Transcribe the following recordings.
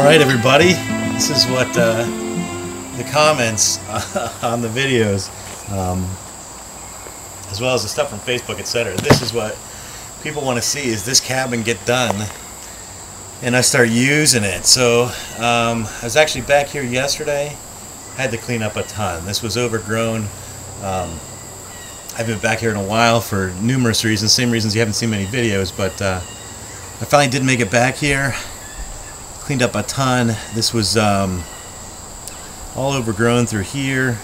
Alright everybody, this is what the comments on the videos, as well as the stuff from Facebook, etc. This is what people want to see, is this cabin get done and I start using it. So I was actually back here yesterday. I had to clean up a ton. This was overgrown. I haven't been back here in a while for numerous reasons, same reasons you haven't seen many videos, but I finally did make it back here. Cleaned up a ton. This was all overgrown through here.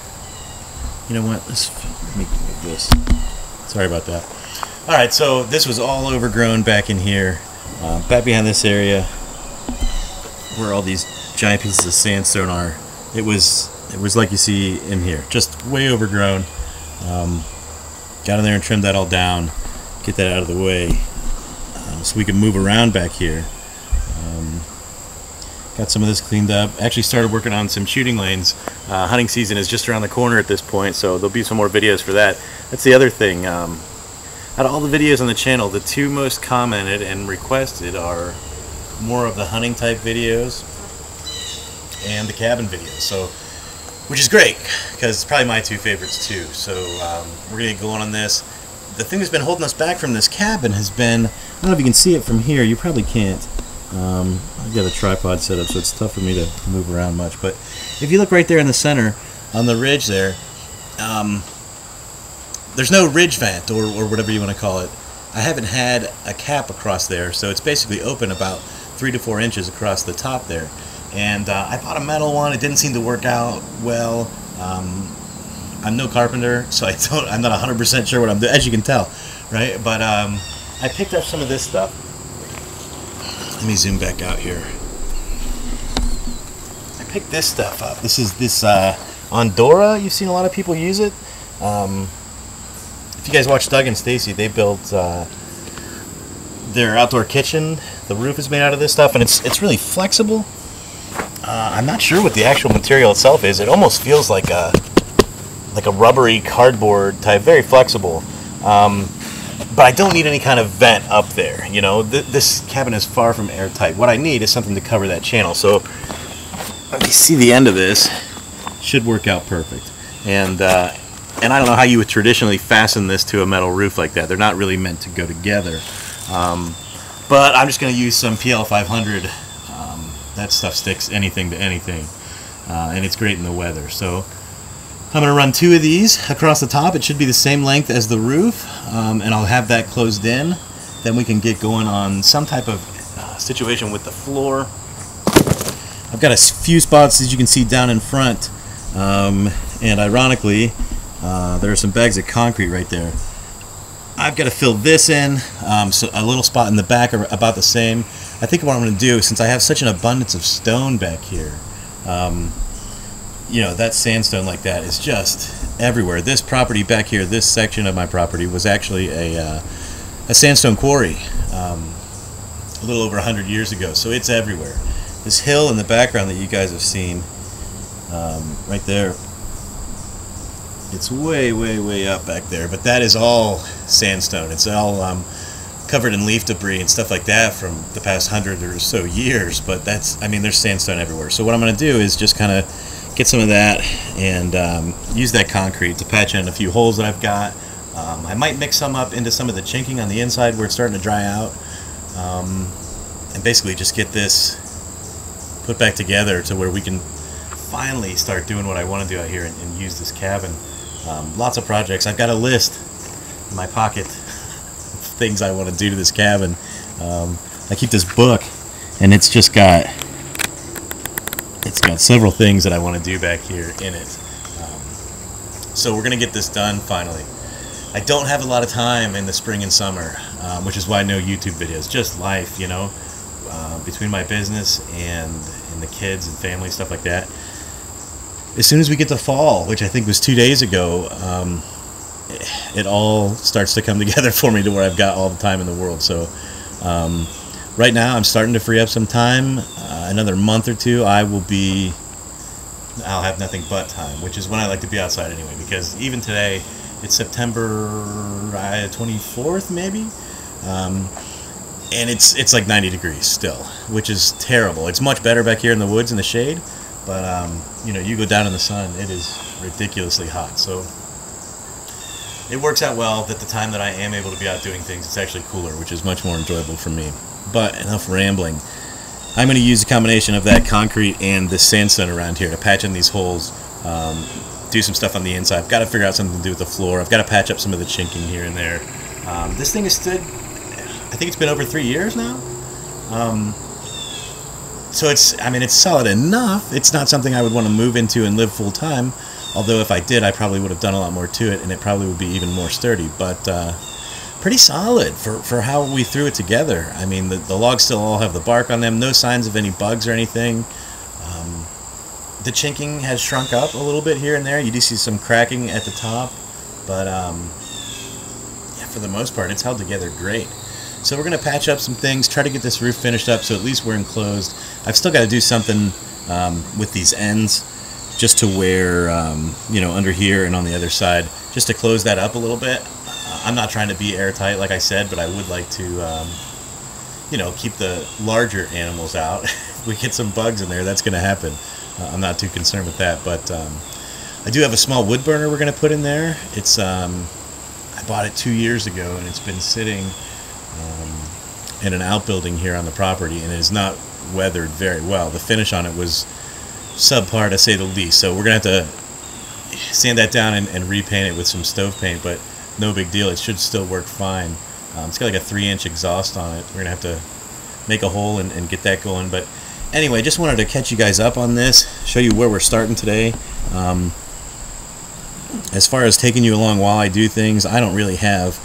You know what? Let me move this. Sorry about that. Alright, so this was all overgrown back in here. Back behind this area where all these giant pieces of sandstone are. It was like you see in here. Just way overgrown. Got in there and trimmed that all down. Get that out of the way. So we can move around back here. Got some of this cleaned up. Actually started working on some shooting lanes. Hunting season is just around the corner at this point, so there'll be some more videos for that. That's the other thing. Out of all the videos on the channel, the two most commented and requested are more of the hunting type videos and the cabin videos. So, which is great, because it's probably my two favorites too. So we're gonna get going on this. The thing that's been holding us back from this cabin has been, I don't know if you can see it from here, you probably can't. I've got a tripod set up, so it's tough for me to move around much, but if you look right there in the center on the ridge there, there's no ridge vent or whatever you want to call it. I haven't had a cap across there, so it's basically open about 3 to 4 inches across the top there. And I bought a metal one. It didn't seem to work out well. I'm no carpenter, so I'm not 100% sure what I'm doing, as you can tell, right? But I picked up some of this stuff. Let me zoom back out here. I picked this stuff up. This is this Ondora. You've seen a lot of people use it. If you guys watch Doug and Stacy, they built their outdoor kitchen. The roof is made out of this stuff, and it's really flexible. I'm not sure what the actual material itself is. It almost feels like a rubbery cardboard type, very flexible. But I don't need any kind of vent up there. You know, this cabin is far from airtight. What I need is something to cover that channel. So let me see the end of this. Should work out perfect. And I don't know how you would traditionally fasten this to a metal roof like that. They're not really meant to go together. But I'm just going to use some PL 500. That stuff sticks anything to anything, and it's great in the weather. So I'm going to run 2 of these across the top. It should be the same length as the roof, and I'll have that closed in. Then we can get going on some type of situation with the floor. I've got a few spots, as you can see, down in front, and ironically there are some bags of concrete right there. I've got to fill this in, so a little spot in the back are about the same. I think what I'm going to do, since I have such an abundance of stone back here, you know, that sandstone like that is just everywhere. This property back here, this section of my property, was actually a sandstone quarry a little over 100 years ago, so it's everywhere. This hill in the background that you guys have seen, right there, it's way, way, way up back there, but that is all sandstone. It's all covered in leaf debris and stuff like that from the past 100 or so years, but that's, I mean, there's sandstone everywhere. So what I'm going to do is just kind of get some of that and use that concrete to patch in a few holes that I've got. I might mix some up into some of the chinking on the inside where it's starting to dry out, and basically just get this put back together to where we can finally start doing what I want to do out here and use this cabin. Lots of projects. I've got a list in my pocket of things I want to do to this cabin. I keep this book, and it's got several things that I want to do back here in it. So we're going to get this done finally. I don't have a lot of time in the spring and summer, which is why no YouTube videos. Just life, you know, between my business and the kids and family, stuff like that. As soon as we get to fall, which I think was 2 days ago, it all starts to come together for me to where I've got all the time in the world. So right now I'm starting to free up some time. Another month or two I'll have nothing but time, which is when I like to be outside anyway, because even today it's September 24th maybe. and it's like 90 degrees still, which is terrible. It's much better back here in the woods in the shade, but you know, you go down in the sun, it is ridiculously hot. So it works out well that the time that I am able to be out doing things, it's actually cooler, which is much more enjoyable for me. But enough rambling. I'm going to use a combination of that concrete and the sandstone around here to patch in these holes, do some stuff on the inside. I've got to figure out something to do with the floor. I've got to patch up some of the chinking here and there. This thing has stood, I think it's been over 3 years now. So I mean, it's solid enough. It's not something I would want to move into and live full time. Although if I did, I probably would have done a lot more to it, and it probably would be even more sturdy. But pretty solid for how we threw it together. I mean, the logs still all have the bark on them. No signs of any bugs or anything. The chinking has shrunk up a little bit here and there. You do see some cracking at the top, but yeah, for the most part, it's held together great. So we're going to patch up some things, try to get this roof finished up so at least we're enclosed. I've still got to do something with these ends, just to where, you know, under here and on the other side, just to close that up a little bit. I'm not trying to be airtight, like I said, but I would like to, you know, keep the larger animals out. If we get some bugs in there, that's going to happen. I'm not too concerned with that, but I do have a small wood burner we're going to put in there. It's I bought it 2 years ago, and it's been sitting in an outbuilding here on the property, and it is not weathered very well. The finish on it was subpar, to say the least, so we're going to have to sand that down and repaint it with some stove paint, but no big deal. It should still work fine. It's got like a 3-inch exhaust on it. We're going to have to make a hole and get that going, but anyway, just wanted to catch you guys up on this, show you where we're starting today. As far as taking you along while I do things, I don't really have,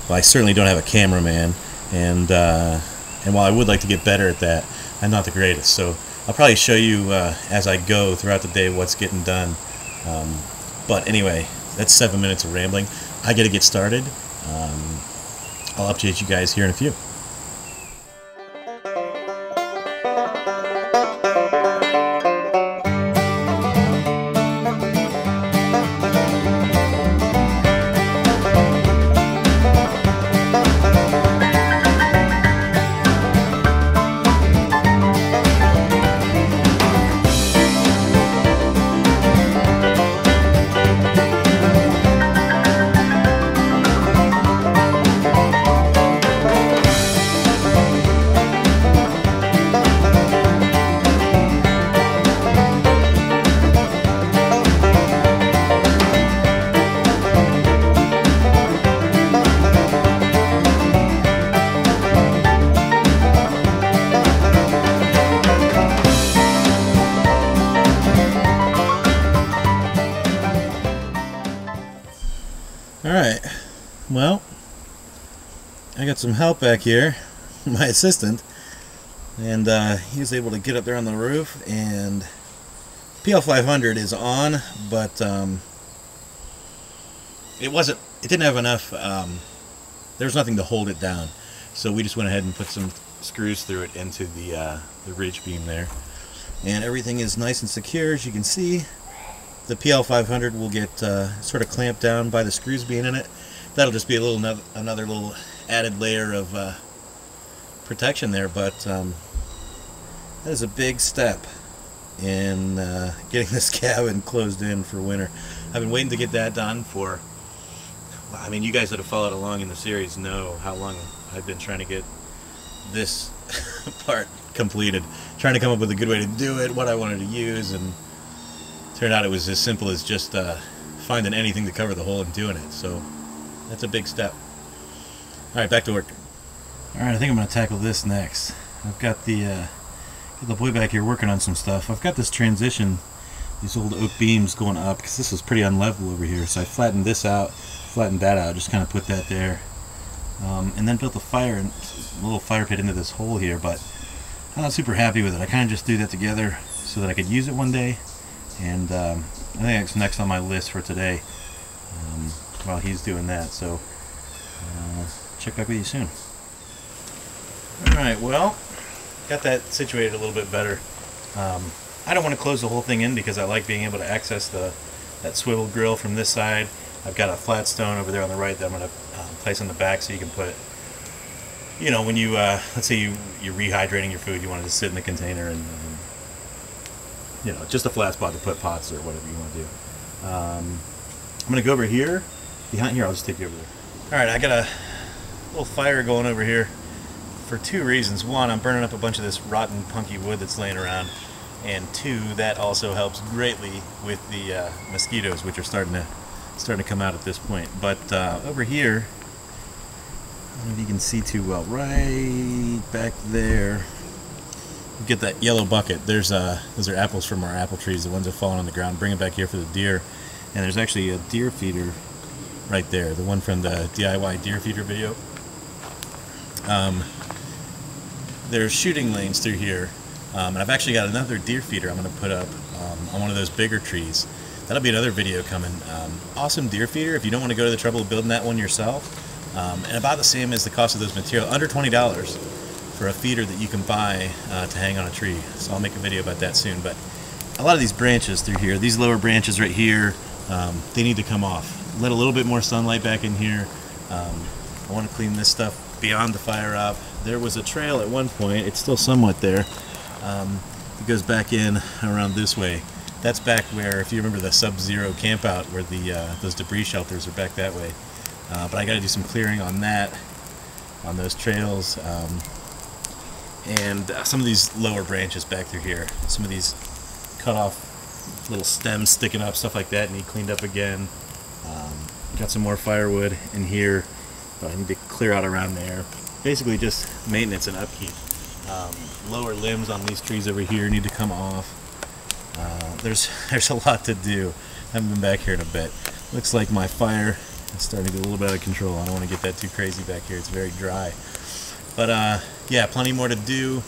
well, I certainly don't have a cameraman, and while I would like to get better at that, I'm not the greatest. So I'll probably show you as I go throughout the day what's getting done. But anyway, that's 7 minutes of rambling. I got to get started. I'll update you guys here in a few. Alright, well, I got some help back here, my assistant, and he was able to get up there on the roof, and PL500 is on, but it didn't have enough, there was nothing to hold it down, so we just went ahead and put some screws through it into the ridge beam there, and everything is nice and secure, as you can see. The PL500 will get sort of clamped down by the screws being in it. That'll just be another little added layer of protection there, but that is a big step in getting this cabin closed in for winter. I've been waiting to get that done for, well, I mean, you guys that have followed along in the series know how long I've been trying to get this part completed, trying to come up with a good way to do it, what I wanted to use, and turned out it was as simple as just finding anything to cover the hole and doing it. So that's a big step. Alright, back to work. Alright, I think I'm going to tackle this next. I've got the boy back here working on some stuff. I've got this transition, these old oak beams going up, because this is pretty unlevel over here. So I flattened this out, flattened that out, just kind of put that there. And then built a little fire pit into this hole here, but I'm not super happy with it. I kind of just threw that together so that I could use it one day. And I think that's next on my list for today while he's doing that. So check back with you soon. Alright, well, got that situated a little bit better. I don't want to close the whole thing in because I like being able to access that swivel grill from this side. I've got a flat stone over there on the right that I'm going to place on the back so you can put you know, when you let's say you're rehydrating your food, you want it to sit in the container, and you know, just a flat spot to put pots or whatever you want to do. I'm gonna go over here behind here. I'll just take you over there. All right, I got a little fire going over here for two reasons. One, I'm burning up a bunch of this rotten, punky wood that's laying around, and two, that also helps greatly with the mosquitoes, which are starting to come out at this point. But over here, I don't know if you can see too well. Right back there, you get that yellow bucket. Those are apples from our apple trees, the ones that fall on the ground. Bring it back here for the deer. And there's actually a deer feeder right there, the one from the DIY deer feeder video. There's shooting lanes through here, and I've actually got another deer feeder I'm going to put up on one of those bigger trees. That'll be another video coming. Awesome deer feeder if you don't want to go to the trouble of building that one yourself. And about the same as the cost of those materials, under $20 for a feeder that you can buy to hang on a tree. So I'll make a video about that soon. But a lot of these branches through here, these lower branches right here, they need to come off. Let a little bit more sunlight back in here. I want to clean this stuff beyond the fire up. There was a trail at one point, it's still somewhat there. It goes back in around this way. That's back where, if you remember the Sub-Zero camp out, where those debris shelters are back that way. But I got to do some clearing on that, on those trails, and some of these lower branches back through here. Some of these cut off little stems sticking up, stuff like that, need cleaned up again. Got some more firewood in here, but I need to clear out around there. Basically just maintenance and upkeep. Lower limbs on these trees over here need to come off. There's a lot to do. I haven't been back here in a bit. Looks like my fire is starting to get a little bit out of control. I don't want to get that too crazy back here. It's very dry. But yeah, plenty more to do.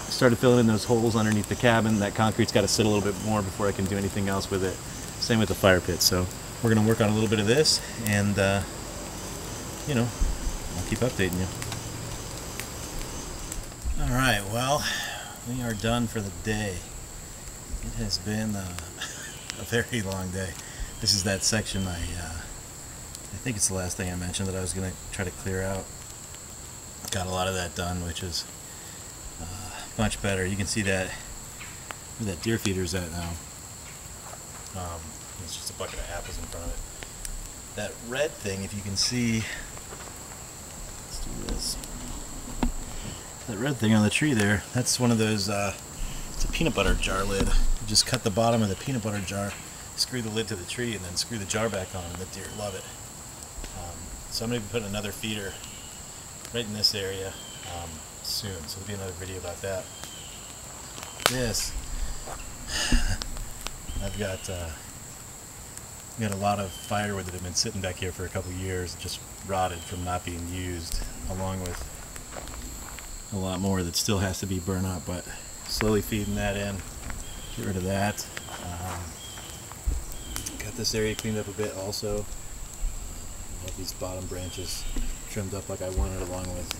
Started filling in those holes underneath the cabin. That concrete's got to sit a little bit more before I can do anything else with it. Same with the fire pit. So we're going to work on a little bit of this, and you know, I'll keep updating you. Alright, well, we are done for the day. It has been a very long day. This is that section I think it's the last thing I mentioned that I was going to try to clear out. Got a lot of that done, which is much better. You can see that where that deer feeder's at now. It's just a bucket of apples in front of it. That red thing, if you can see, let's do this. That red thing on the tree there, that's one of those, it's a peanut butter jar lid. You just cut the bottom of the peanut butter jar, screw the lid to the tree, and then screw the jar back on, and the deer love it. So I'm going to be putting another feeder right in this area soon, so there'll be another video about that. This, I've got a lot of firewood that have been sitting back here for a couple years, just rotted from not being used, along with a lot more that still has to be burned up, but slowly feeding that in. Get rid of that. Got this area cleaned up a bit also. All these bottom branches trimmed up like I wanted, along with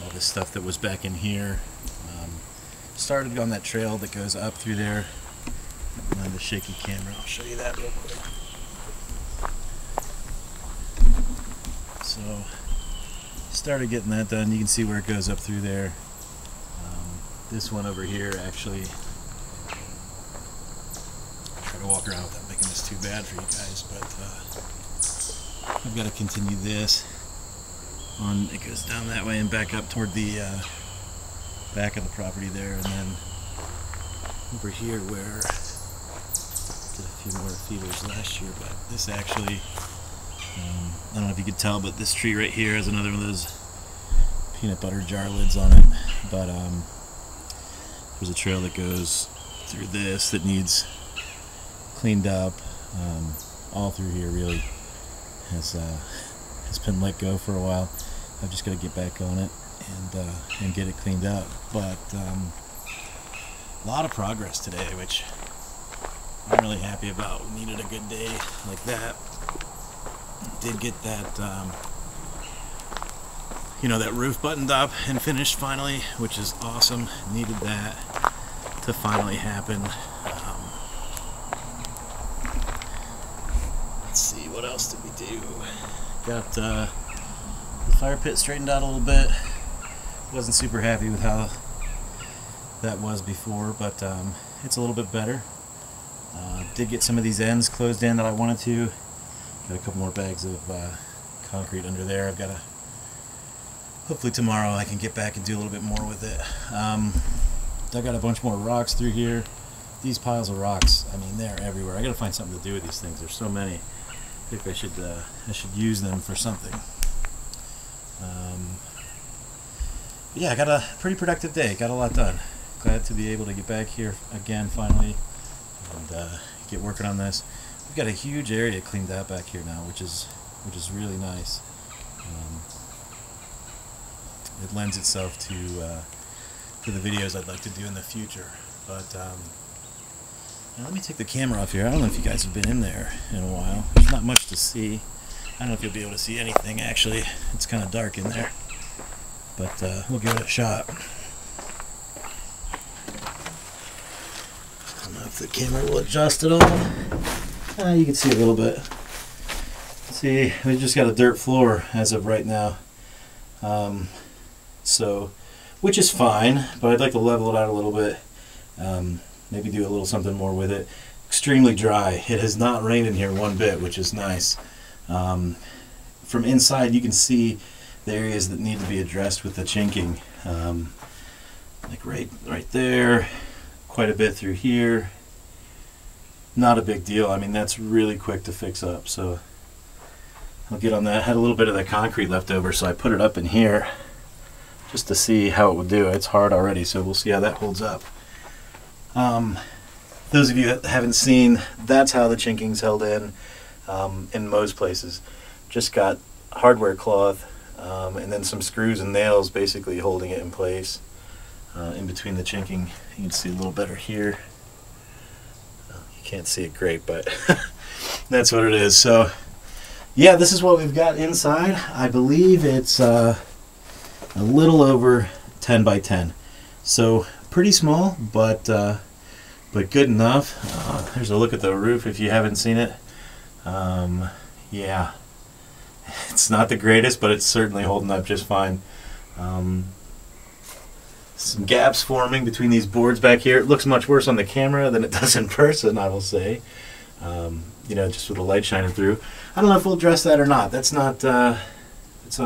all this stuff that was back in here. Started on that trail that goes up through there. On the shaky camera, I'll show you that real quick. So, started getting that done. You can see where it goes up through there. This one over here, actually, I'll try to walk around without making this too bad for you guys, but I've got to continue this on. It goes down that way and back up toward the back of the property there, and then over here where did a few more feeders last year, but this actually, I don't know if you could tell, but this tree right here has another one of those peanut butter jar lids on it. But there's a trail that goes through this that needs cleaned up. All through here really has been let go for a while. I've just got to get back on it and get it cleaned up. But a lot of progress today, which I'm really happy about. We needed a good day like that. Did get that, you know, that roof buttoned up and finished finally, which is awesome. Needed that to finally happen. Let's see, what else did we do? Got The fire pit straightened out a little bit. Wasn't super happy with how that was before, but it's a little bit better. Did get some of these ends closed in that I wanted to. Got a couple more bags of concrete under there. I've got to, hopefully tomorrow I can get back and do a little bit more with it. Dug out a bunch more rocks through here. These piles of rocks, I mean, they're everywhere. I got to find something to do with these things. There's so many. I think I should use them for something. Yeah, I got a pretty productive day. Got a lot done. Glad to be able to get back here again finally and get working on this. We've got a huge area cleaned out back here now, which is really nice. It lends itself to the videos I'd like to do in the future. But now let me take the camera off here. I don't know if you guys have been in there in a while. There's not much to see. I don't know if you'll be able to see anything actually. It's kind of dark in there. But we'll give it a shot. I don't know if the camera will adjust at all. You can see a little bit. See, we just got a dirt floor as of right now. Which is fine, but I'd like to level it out a little bit. Maybe do a little something more with it. Extremely dry. It has not rained in here one bit, which is nice. From inside you can see the areas that need to be addressed with the chinking. Like right there, quite a bit through here. Not a big deal. I mean, that's really quick to fix up, so I'll get on that. Had a little bit of the concrete left over, so I put it up in here just to see how it would do. It's hard already, so we'll see how that holds up. Those of you that haven't seen, that's how the chinking's held in most places. Just got hardware cloth and then some screws and nails basically holding it in place in between the chinking. You can see a little better here. You can't see it great, but that's what it is. So yeah, this is what we've got inside. I believe it's a little over 10 by 10. So pretty small, but good enough. There's a look at the roof if you haven't seen it. Yeah, it's not the greatest, but it's certainly holding up just fine. Some gaps forming between these boards back here. It looks much worse on the camera than it does in person, I will say. You know, just with the light shining through. I don't know if we'll address that or not. That's not a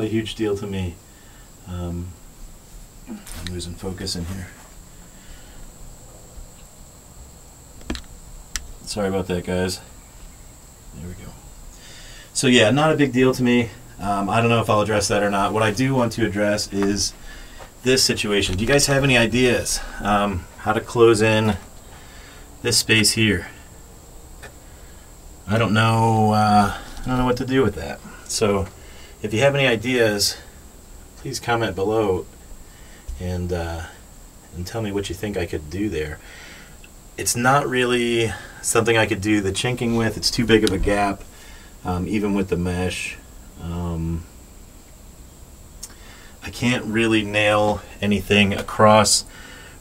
huge deal to me. I'm losing focus in here. Sorry about that, guys. There we go. So yeah, not a big deal to me. I don't know if I'll address that or not. What I do want to address is this situation. Do you guys have any ideas how to close in this space here? I don't know what to do with that. So if you have any ideas, please comment below and tell me what you think I could do there. It's not really something I could do the chinking with. It's too big of a gap, even with the mesh. I can't really nail anything across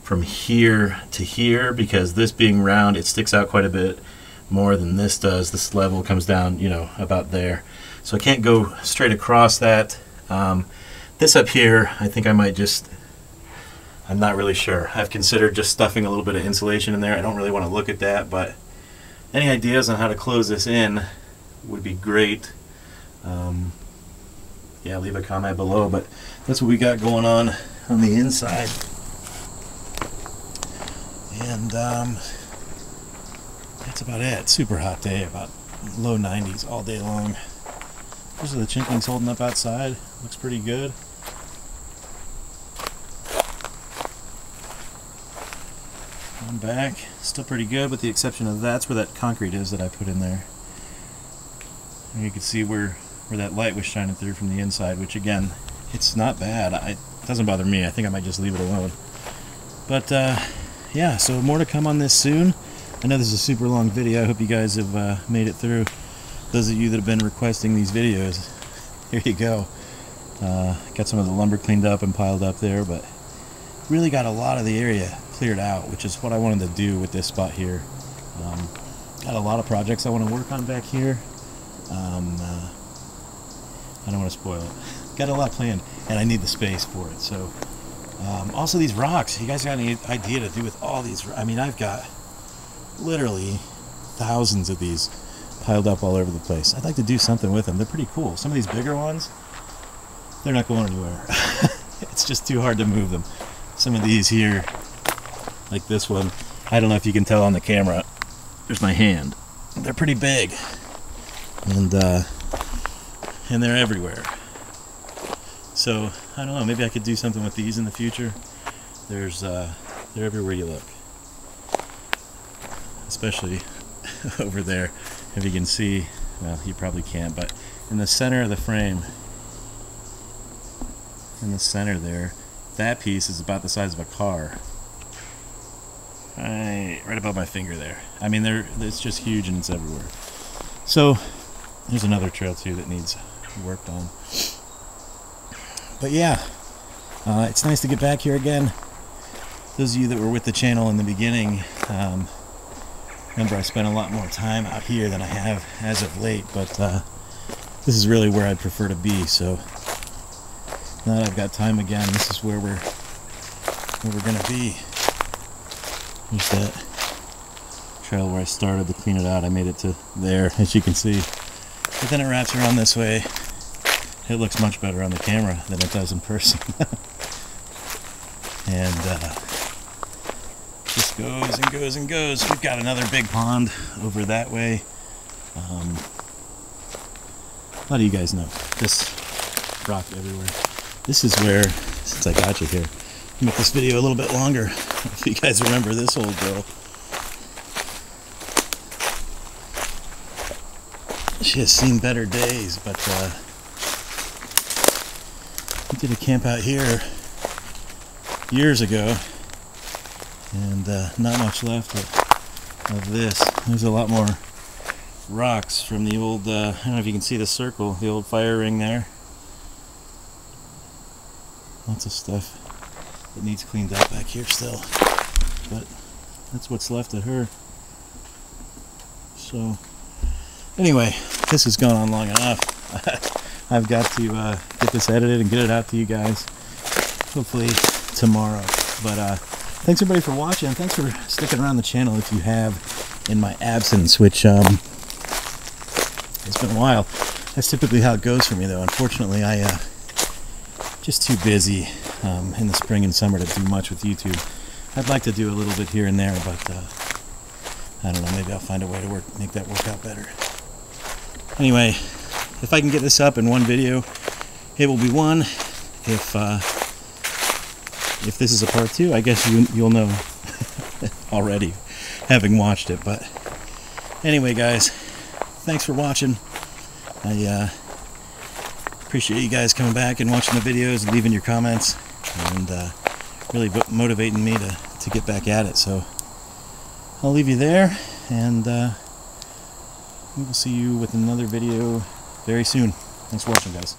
from here to here because this being round, it sticks out quite a bit more than this does. This level comes down, you know, about there. So I can't go straight across that. This up here, I think I might just, I'm not really sure. I've considered just stuffing a little bit of insulation in there. I don't really want to look at that, but any ideas on how to close this in would be great. Yeah, leave a comment below, but that's what we got going on the inside. And that's about it. Super hot day, about low 90s all day long. Those are the chinkings holding up outside. Looks pretty good. I'm back. Still pretty good with the exception of that's where that concrete is that I put in there. And you can see where that light was shining through from the inside, which again, it's not bad. It doesn't bother me. I think I might just leave it alone. But yeah, so more to come on this soon. I know this is a super long video. I hope you guys have made it through. Those of you that have been requesting these videos, here you go. Got some of the lumber cleaned up and piled up there, but really got a lot of the area cleared out, which is what I wanted to do with this spot here. Got a lot of projects I want to work on back here. I don't want to spoil it. got a lot planned, and I need the space for it. So also these rocks, you guys got any idea to do with all these? I mean, I've got literally thousands of these piled up all over the place. I'd like to do something with them. They're pretty cool. Some of these bigger ones, they're not going anywhere. It's just too hard to move them. Some of these here, like this one, I don't know if you can tell on the camera, there's my hand. They're pretty big, and they're everywhere. So I don't know, maybe I could do something with these in the future. They're everywhere you look, especially over there. If you can see, well, you probably can't, but in the center of the frame, in the center there, that piece is about the size of a car. Right above my finger there. I mean, it's just huge and it's everywhere. So there's another trail too that needs worked on. But yeah, it's nice to get back here again. Those of you that were with the channel in the beginning, remember I spent a lot more time out here than I have as of late, but this is really where I'd prefer to be. So now that I've got time again, this is where we're gonna be. There's that trail where I started to clean it out. I made it to there, as you can see. But then it wraps around this way. It looks much better on the camera than it does in person. And just goes and goes and goes. We've got another big pond over that way. A lot of you guys know this rock everywhere. This is where, since I got you here, I'll make this video a little bit longer. If you guys remember this old girl. She has seen better days, but we did a camp out here years ago, and not much left of this. There's a lot more rocks from the old, I don't know if you can see the circle, the old fire ring there. Lots of stuff that needs cleaned up back here still, but that's what's left of her. So anyway, this has gone on long enough. I've got to get this edited and get it out to you guys hopefully tomorrow. But thanks everybody for watching. Thanks for sticking around the channel if you have in my absence, which it's been a while. That's typically how it goes for me, though. Unfortunately, I just too busy in the spring and summer to do much with YouTube. I'd like to do a little bit here and there, but I don't know, maybe I'll find a way to make that work out better. Anyway, if I can get this up in one video, it will be one. If this is a part two, I guess you'll know already, having watched it. But anyway, guys, thanks for watching. I appreciate you guys coming back and watching the videos and leaving your comments, and really motivating me to get back at it. So I'll leave you there, and we will see you with another video very soon. Thanks for watching, guys.